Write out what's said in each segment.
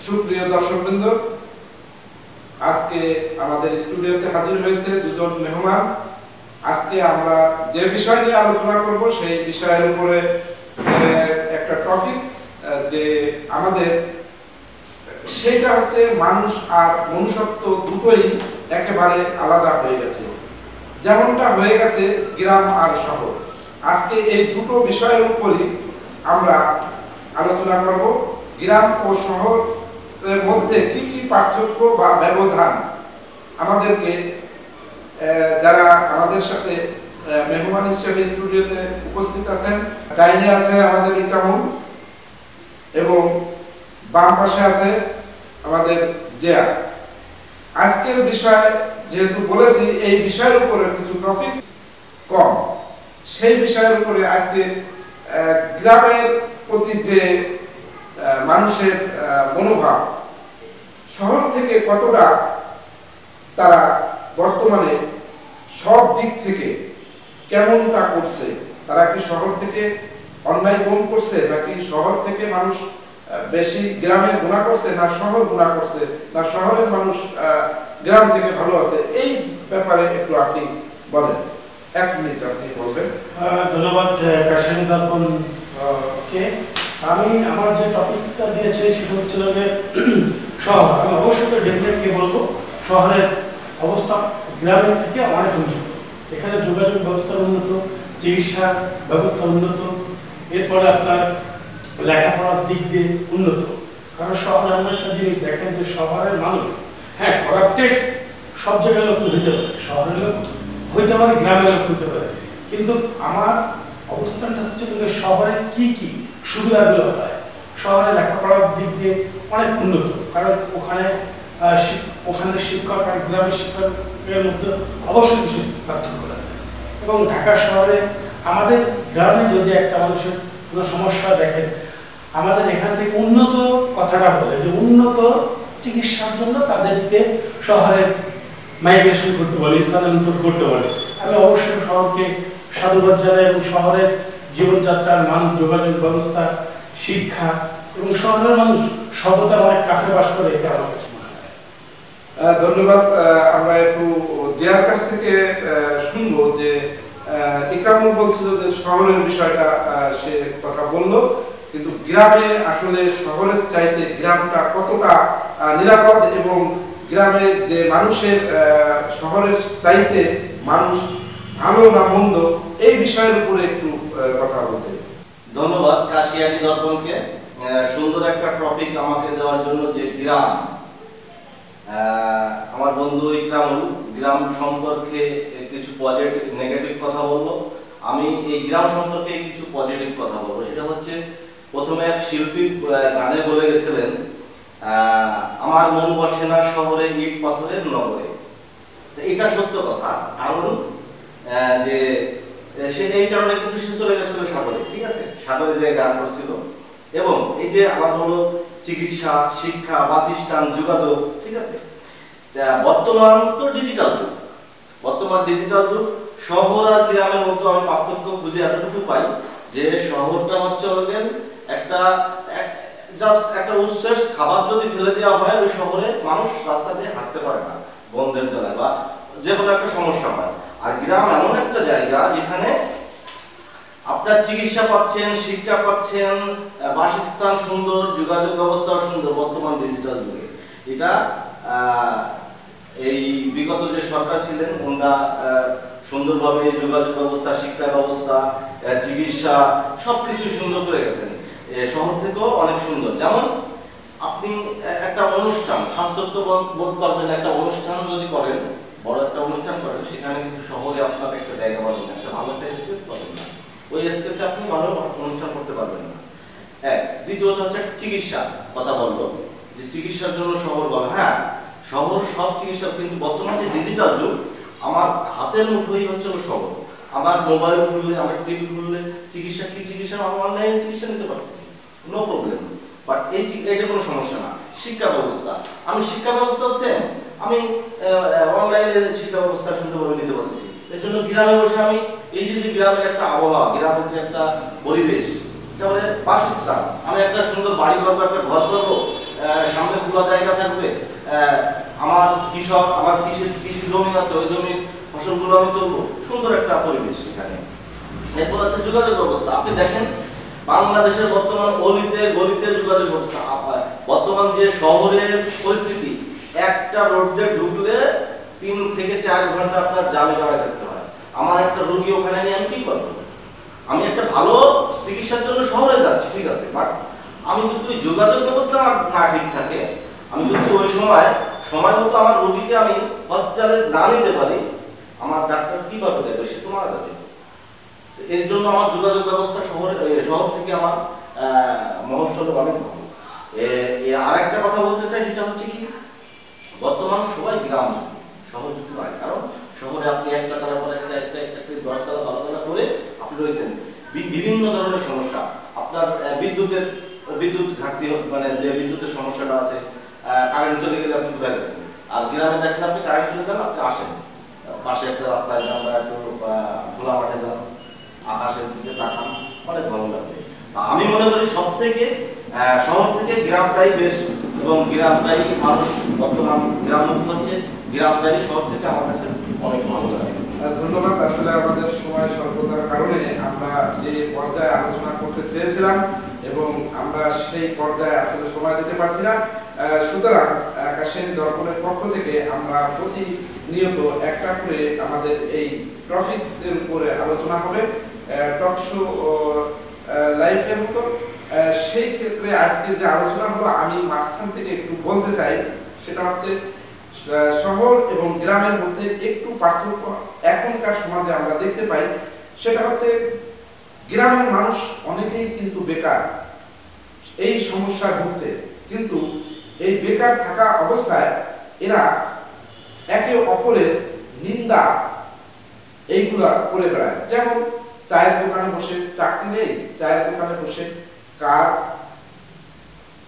সুপ্রিয় দর্শকবৃন্দ, আজকে আমাদের স্টুডিওতে হাজির হয়েছে দুজন মেহমান। আজকে আমরা যে বিষয় নিয়ে আলোচনা করব সেই বিষয়ের উপরে একটা টপিকস যে আমাদের সেটা হচ্ছে মানুষ আর মনুষ্যত্ব দুটোই একেবারে আলাদা হয়ে গেছে, যেমনটা হয়ে গেছে গ্রাম আর শহর। আজকে এই দুটো বিষয়ের উপরই আমরা আলোচনা করব। গ্রাম ও শহরের মধ্যে কি কি পার্থক্য বা ব্যবধান আমাদেরকে যারা আমাদের সাথে মেহমান হিসেবে স্টুডিওতে উপস্থিত আছেন, ডাইনে আছে আমাদের ইকরামুল এবং বাম পাশে আছে আমাদের জিয়া। আজকের বিষয় যেহেতু বলেছি এই বিষয়ের উপরে কিছু টপিক কম, সেই বিষয়ের উপরে আজকে গ্রামের প্রতি যে মানুষের মনোভাব শহর থেকে কতটা তারা বর্তমানে সব দিক থেকে কেমনটা করছে, তারা কি শহর থেকে অন্যায় কম করছে নাকি শহর থেকে মানুষ বেশি গ্রামে গুণা করছে না শহর গুণা করছে না শহরের মানুষ গ্রাম থেকে ভালো আছে, এই ব্যাপারে একটু আপনি বলেন। 1 মিনিট আপনি বলবেন। ধন্যবাদ কাশেম দর্পণ কে। আমি আমার যে টপিকটা দিয়েছি সেটা হচ্ছিল যে শহর। আমি অবশ্যই ডেফিনেটলি বলবো শহরের অবস্থা গ্রামের থেকে অনেক উন্নত। এখানে যোগাযোগ ব্যবস্থা উন্নত, চিকিৎসা ব্যবস্থা উন্নত, এরপরে আপনার লেখাপড়ার দিক দিয়ে উন্নত। কারণ শহরে এমন একটা জিনিস দেখেন যে শহরের মানুষ করাপ্টেড সব জায়গায় লোক হইতে পারে, শহরের লোক হইতে পারে, গ্রামের লোক হইতে পারে, কিন্তু আমার অবস্থানটা হচ্ছে যে শহরে কি কি সুবিধাগুলো হয়। শহরে লেখাপড়ার দিক দিয়ে অনেক উন্নত, কারণ ওখানে শিক্ষক আর গ্রামের শিক্ষকের মধ্যে অবশ্যই কিছু পার্থক্য আছে। এবং ঢাকা শহরে আমাদের গ্রামে যদি একটা মানুষের কোনো সমস্যা দেখেন, আমাদের এখান থেকে উন্নত কথাটা বলে যে উন্নত চিকিৎসার জন্য তাদেরকে শহরে মাইগ্রেশন করতে বলে, স্থানান্তর করতে বলে। আমি অবশ্যই শহরকে সাধুবাদ জানাই এবং শহরের জীবনযাত্রার মান, যোগাযোগ ব্যবস্থা, শিক্ষা এবং শহরের মানুষ সভ্যতার অনেক কাছে বাস করে, এটা আমার কাছে মনে হয়। ধন্যবাদ। আমরা একটু জিয়ার কাছ থেকে শুনবো যে ইকরামুল বলছিল যে শহরের বিষয়টা সে কথা বললো, কিন্তু গ্রামে আসলে শহরের চাইতে গ্রামটা কতটা নিরাপদ এবং গ্রামে যে মানুষের শহরের চাইতে মানুষ ভালো না মন্দ, এই বিষয়ের উপরে একটু কথা বলতে। ধন্যবাদ কাশিয়ানি দর্পণকে সুন্দর একটা টপিক আমাকে দেওয়ার জন্য। যে গ্রাম, আমার বন্ধু ইকরামুল গ্রাম সম্পর্কে কিছু পজিটিভ নেগেটিভ কথা বললো। আমি এই গ্রাম সম্পর্কে কিছু পজিটিভ কথা বলবো। সেটা হচ্ছে, প্রথমে এক শিল্পী গানে বলে গেছিলেন, আমার মন বসে না শহরে ইট পাথরের নগরে। এটা সত্য কথা, কারণ যে সে এই কারণে কিন্তু সে চলে গেছিল সাগরে, ঠিক আছে, সাগরে যে গান করছিল। এবং এই যে আমার হলো চিকিৎসা, শিক্ষা, বাসস্থান, যোগাযোগ, ঠিক আছে। বর্তমান তো ডিজিটাল যুগ, বর্তমান ডিজিটাল যুগ। শহর আর গ্রামের মধ্যে আমি পার্থক্য খুঁজে এতটুকু পাই যে শহরটা হচ্ছে ওদের একটা জাস্ট একটা উচ্ছ্বাস খাবার যদি ফেলে দেওয়া হয়, ওই শহরে মানুষ রাস্তা দিয়ে হাঁটতে পারে না গন্ধের জ্বালায় বা যে কোনো একটা সমস্যা হয়। আর গ্রাম এমন একটা জায়গা যেখানে আপনার চিকিৎসা পাচ্ছেন, শিক্ষা পাচ্ছেন, বাসস্থান সুন্দর, যোগাযোগ ব্যবস্থা সুন্দর বর্তমান ডিজিটাল যুগে। এটা এই বিগত যে সরকার ছিলেন ওনারা সুন্দরভাবে যোগাযোগ ব্যবস্থা, শিক্ষা ব্যবস্থা, চিকিৎসা সবকিছু সুন্দর করে গেছেন। শহর থেকেও অনেক সুন্দর। যেমন আপনি একটা অনুষ্ঠান স্বাস্থ্য বোধ করবেন, একটা অনুষ্ঠান যদি করেন, বড় একটা অনুষ্ঠান করেন, সেখানে কিন্তু শহরে আপনার একটা জায়গা পাবেন না, একটা ভালো একটা স্পেস পাবেন না, ওই স্পেসে আপনি ভালো অনুষ্ঠান করতে পারবেন না। দ্বিতীয়ত হচ্ছে চিকিৎসা কথা বললো যে চিকিৎসার জন্য শহর বলে, হ্যাঁ শহর সব চিকিৎসা, কিন্তু বর্তমান যে ডিজিটাল যুগ, আমার হাতের মুঠোই হচ্ছে শহর। আমার মোবাইল খুললে, আমার টিভি খুললে চিকিৎসা, কি চিকিৎসা, আমি অনলাইনে চিকিৎসা নিতে পারতেছি, নো প্রবলেম। বাট এইটা কোনো সমস্যা না। শিক্ষা ব্যবস্থা, আমি শিক্ষা ব্যবস্থা সেম, আমি অনলাইনে শিক্ষা ব্যবস্থা সুন্দরভাবে নিতে পারতেছি। এর জন্য গ্রামে বসে আমি এই যে গ্রামের একটা আবহাওয়া, গ্রামের যে একটা পরিবেশ, তাহলে বাসস্থান, আমি একটা সুন্দর বাড়ি করবো, একটা ঘর করবো, সামনে খোলা জায়গা থাকবে, আমার কৃষক, আমার কৃষি জমি আছে, ওই জমির ফসলগুলো আমি তুলবো, সুন্দর একটা পরিবেশ এখানে। এরপর আছে যোগাযোগ ব্যবস্থা। আপনি দেখেন বাংলাদেশের বর্তমান অলিতে গলিতে যোগাযোগ ব্যবস্থা, বর্তমান যে শহরের পরিস্থিতি, একটা রোড দিয়ে ঢুকলে 3 থেকে 4 ঘন্টা আপনার জামে দাঁড়ায় থাকতে হয়। আমার একটা রোগী ওখানে নিয়ে আমি কি করবো? আমি একটা ভালো চিকিৎসার জন্য শহরে যাচ্ছি, ঠিক আছে, বাট আমি যদি যোগাযোগ ব্যবস্থা না ঠিক থাকে, আমি যদি ওই সময় মতো আমার রোগীকে আমি হসপিটালে না নিতে পারি, আমার ডাক্তার কিভাবে দেখবে? সে তো মারা যাবে। এর জন্য আমার যোগাযোগ ব্যবস্থা শহর থেকে আমার মহসলে অনেক ভালো। আর একটা কথা বলতে চাই, সেটা হচ্ছে কি, বর্তমান সবাই গ্রাম শহর ঝুঁকি নয়। কারণ শহরে আপনি একটা তালা পরে একটা 10 তালা 12 তালা করে আপনি রয়েছেন, বিভিন্ন ধরনের সমস্যা, আপনার বিদ্যুৎ ঘাটতি, মানে যে বিদ্যুতের সমস্যাটা আছে, কারেন্ট চলে গেলে আপনি কোথায় যাবেন? আর গ্রামে দেখেন আপনি কারেন্ট চলে গেলে আপনি আসেন, পাশে একটা রাস্তায় যান বা একটু খোলা মাঠে যান, আকাশের দিকে তাকান, অনেক ভালো লাগবে। আমি মনে করি সব থেকে শহর থেকে গ্রামটাই বেস্ট, এবং গ্রামটাই মানুষ বর্তমান গ্রামমুখী হচ্ছে, গ্রামটাই শহর থেকে আমার কাছে অনেক ভালো লাগে। ধন্যবাদ। আসলে আমাদের সময় স্বল্পতার কারণে আমরা যে পর্যায়ে আলোচনা করতে চেয়েছিলাম এবং আমরা সেই পর্যায়ে আসলে সময় দিতে পারছি না। সুতরাং কাশিয়ানী দর্পণের পক্ষ থেকে আমরা প্রতিনিয়ত একটা করে আমাদের এই টপিকসের উপরে আলোচনা হবে, টক শো লাইভের মতো। সেই ক্ষেত্রে আজকে যে আলোচনা হলো, আমি মাঝখান থেকে একটু বলতে চাই, সেটা হচ্ছে শহর এবং গ্রামের মধ্যে একটু পার্থক্য এখনকার সমাজে আমরা দেখতে পাই। সেটা হচ্ছে গ্রামের মানুষ অনেকেই কিন্তু বেকার, এই সমস্যা ভুগছে, কিন্তু এই বেকার থাকা অবস্থায় এরা একে অপরের নিন্দা এইগুলা করে বেড়ায়। যেমন চায়ের দোকানে বসে, চাকরি নেই, চায়ের দোকানে বসে কার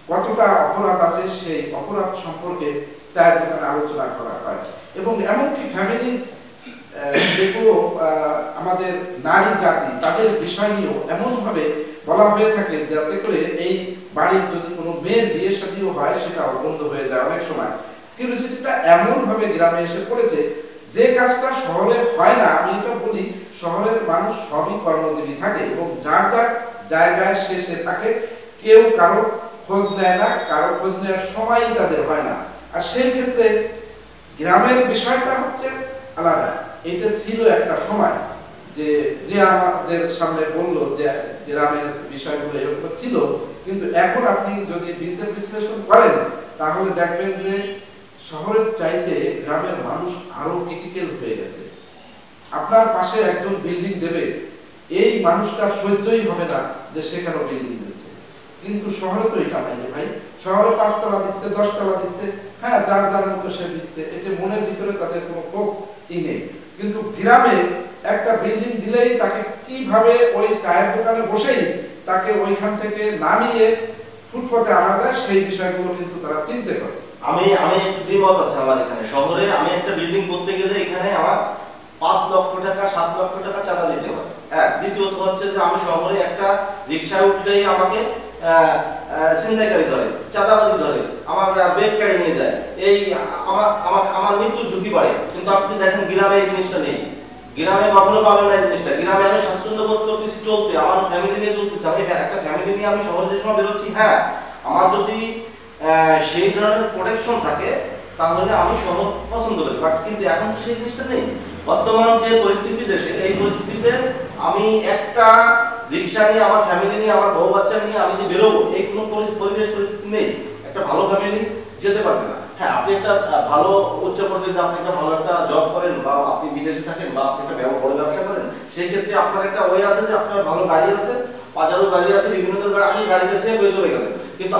কতটা অপরাধ আছে সেই অপরাধ সম্পর্কে চায়ের দোকানে আলোচনা করা হয়। এবং এমনকি ফ্যামিলি যেগুলো আমাদের নারী জাতি, তাদের বিষয় নিয়েও এমনভাবে বলা হয়ে থাকে যাতে করে এই বাড়ির যদি কোনো মেয়ের বিয়ে শাদীও হয় সেটাও বন্ধ হয়ে যায় অনেক সময়। কিউরিসিটিটা এমনভাবে গ্রামে এসে পড়েছে যে কাজটা শহরে হয় না। আমি এটা বলি, শহরের মানুষ সবই কর্মজীবী থাকে এবং যার যার জায়গায় সে থাকে, কেউ কারো খোঁজ নেয় না, কারো খোঁজ নেওয়ার সময়ই তাদের হয় না। আর সেই ক্ষেত্রে গ্রামের বিষয়টা হচ্ছে আলাদা। এটা ছিল একটা সময় যে আমাদের সামনে বললো যে গ্রামের বিষয়গুলো এরকম ছিল, কিন্তু এখন আপনি যদি বিশ্লেষণ করেন তাহলে দেখবেন যে শহরের চাইতে গ্রামের মানুষ আরো ক্রিটিক্যাল হয়ে গেছে। আপনার পাশে একজন বিল্ডিং দেবে, এই মানুষটার সহ্যই হবে না যে সে কেন বিল্ডিং দিচ্ছে। কিন্তু শহরে তো এটা নাই ভাই, শহরে 5 তলা দিচ্ছে, 10 তলা দিচ্ছে, হ্যাঁ যার যার মতো সে দিচ্ছে, এটা মনের ভিতরে তাদের কোনো ক্ষোভই নেই। কিন্তু গ্রামে একটা বিল্ডিং দিলেই তাকে কিভাবে ওই চায়ের দোকানে বসেই তাকে ওইখান থেকে নামিয়ে ফুটপাতে আনা যায়, সেই বিষয়গুলো কিন্তু তারা চিন্তা করে। আমি একটু দ্বিমত আছে আমার এখানে। শহরে আমি একটা বিল্ডিং করতে গেলে এখানে আমার 5 লক্ষ টাকা 7 লক্ষ টাকা চাঁদা দিতে হয়। দ্বিতীয়ত হচ্ছে যে আমি শহরে একটা রিকশায় উঠলেই আমাকে ছিনতাইকারী ধরে, চাঁদাবাজি ধরে, আমার ব্যাগ কেড়ে নিয়ে যায়, এই আমার মৃত্যুর ঝুঁকি বাড়ে। কিন্তু আপনি দেখেন গ্রামে এই জিনিসটা নেই, গ্রামে কখনো পাবেন না এই জিনিসটা। গ্রামে আমি স্বাচ্ছন্দ্য বোধ করতেছি চলতে, আমার ফ্যামিলি নিয়ে চলতেছি। আমি একটা ফ্যামিলি নিয়ে আমি শহরে যে সময় বেরোচ্ছি, হ্যাঁ আমার যদি সেই ধরনের প্রোটেকশন থাকে তাহলে আমি শহর পছন্দ করি, বাট কিন্তু এখন তো সেই জিনিসটা নেই। বর্তমান যে পরিস্থিতি দেশে, এই পরিস্থিতিতে আমি একটা রিক্সা নিয়ে, আমার ফ্যামিলি নিয়ে, আমার বউ বাচ্চা নিয়ে আমি যে বেরোবো, এই কোনো পরিবেশ পরিস্থিতি নেই। একটা ভালো ফ্যামিলি যেতে পারবে না। হ্যাঁ, আপনি একটা ভালো উচ্চ পর্যায়ে, আপনি একটা ভালো একটা জব করেন, বা আপনি বিদেশে থাকেন, বা আপনি একটা বড় ব্যবসা করেন, সেই ক্ষেত্রে আপনার একটা ওয়ে আছে যে আপনার ভালো গাড়ি আছে, বাজারও গাড়ি আছে, বিভিন্ন ধরনের, আপনি গাড়িতে সেভ হয়ে চলে গেলেন। কিন্তু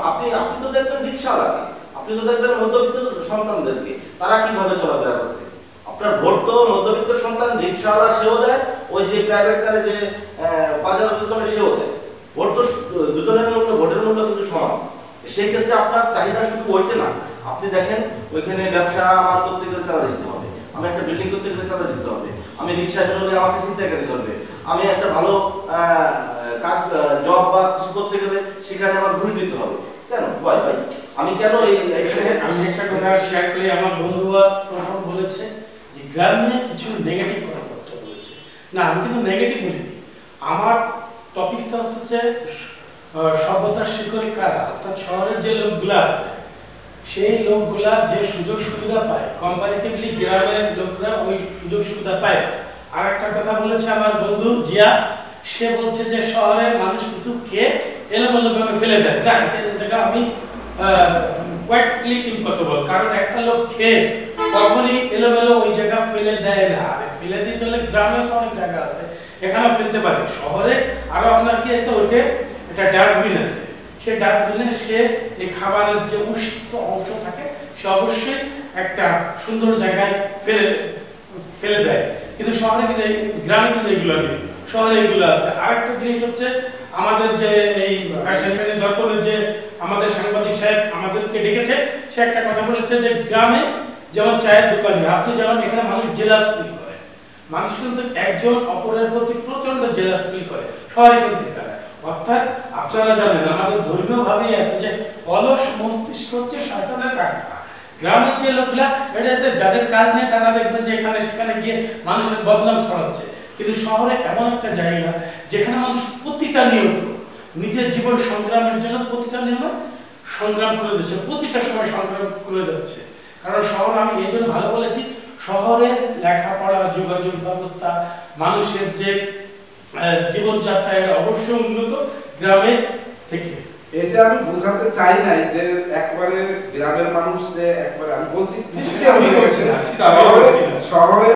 আপনি তো দেখবেন রিক্সাওয়ালাকে, আপনি তো দেখবেন মধ্যবিত্ত সন্তানদেরকে, তারা কিভাবে চলাফেরা করছে। আপনার ভোট তো মধ্যবিত্ত সন্তান রিক্সাওয়ালা সেও দেয়, ওই যে প্রাইভেট কারে যে বাজারে চলে সেও দেয়। ভোট তো দুজনের মূল্য, ভোটের মূল্য কিন্তু সমান। সেই ক্ষেত্রে আপনার চাহিদা শুধু ওইটা না, আপনি দেখেন ওইখানে ব্যবসা আমার করতে গেলে চাঁদা দিতে হবে, আমি একটা বিল্ডিং করতে গেলে চাঁদা দিতে হবে, আমি রিক্সা বেরোলে আমাকে ছিনতাইকারী ধরবে, আমি একটা ভালো কাজ জব বা কিছু করতে গেলে সেখানে আমার ঘুষ দিতে হবে। কেন ভয় ভাই? আমি কেন এখানে আমি একটা কথা শেয়ার করি। আমার বন্ধুরা তখন বলেছে যে গ্রাম নিয়ে কিছু নেগেটিভ কথাবার্তা বলেছে। না, আমি কিন্তু নেগেটিভ বলিনি। আমার টপিকটা হচ্ছে সভ্যতার শিকড়ে কারা, অর্থাৎ শহরের যে লোকগুলা আছে সেই লোকগুলা যে সুযোগ সুবিধা পায় কম্পারেটিভলি গ্রামের লোকরা ওই সুযোগ সুবিধা পায়। আর একটা কথা বলেছে আমার বন্ধু জিয়া, সে বলছে যে শহরে মানুষ কিছু খেয়ে এলোমেলোভাবে ফেলে দেয়। না, এটা আমি কোয়াইটলি ইম্পসিবল, কারণ একটা লোক খেয়ে কখনই এলোমেলো ওই জায়গা ফেলে দেয় না। আর ফেলে দিতে হলে গ্রামে তো অনেক জায়গা আছে, এখানেও ফেলতে পারে। শহরে আরো আপনার কি আছে, ওইটা একটা ডাস্টবিন আছে, সেই ডাস্টবিনে সে এই খাবারের যে উষ্ণ অংশ থাকে সে অবশ্যই একটা সুন্দর জায়গায় ফেলে দেয়। কিন্তু শহরে কিন্তু গ্রামে কিন্তু এগুলো নেই, শহরে এগুলো আছে। আরেকটা জিনিস হচ্ছে আমাদের যে এই রাজশাহী দর্পণের যে আমাদের সাংবাদিক সাহেব আমাদেরকে ডেকেছে, সে একটা কথা বলেছে যে গ্রামে যেমন চায়ের দোকানে আপনি যেমন এখানে মানুষ জেলাস ফিল করে, মানুষ কিন্তু একজন অপরের প্রতি প্রচন্ড জেলাস ফিল করে, শহরে কিন্তু তারা। অর্থাৎ আপনারা জানেন আমাদের ধর্মীয় ভাবেই আছে যে অলস মস্তিষ্ক হচ্ছে শয়তানের কারখানা। গ্রামের যে লোকগুলা এটাতে যাদের কাজ নেই তারা দেখবেন যে এখানে সেখানে গিয়ে মানুষের বদনাম ছড়াচ্ছে। কিন্তু শহরে এমন একটা জায়গা যেখানে মানুষ প্রতিটা নিয়ত নিজের জীবন সংগ্রামের জন্য প্রতিটা নিয়মে সংগ্রাম করে যাচ্ছে, প্রতিটা সময় সংগ্রাম করে যাচ্ছে। কারণ শহর আমি এই জন্য ভালো বলেছি, শহরে লেখাপড়া, যোগাযোগ ব্যবস্থা, মানুষের যে জীবনযাত্রা এটা অবশ্যই উন্নত গ্রামের থেকে। এটা আমি বোঝাতে চাই নাই যে একবারে গ্রামের মানুষ যে একবারে, আমি বলছি শহরে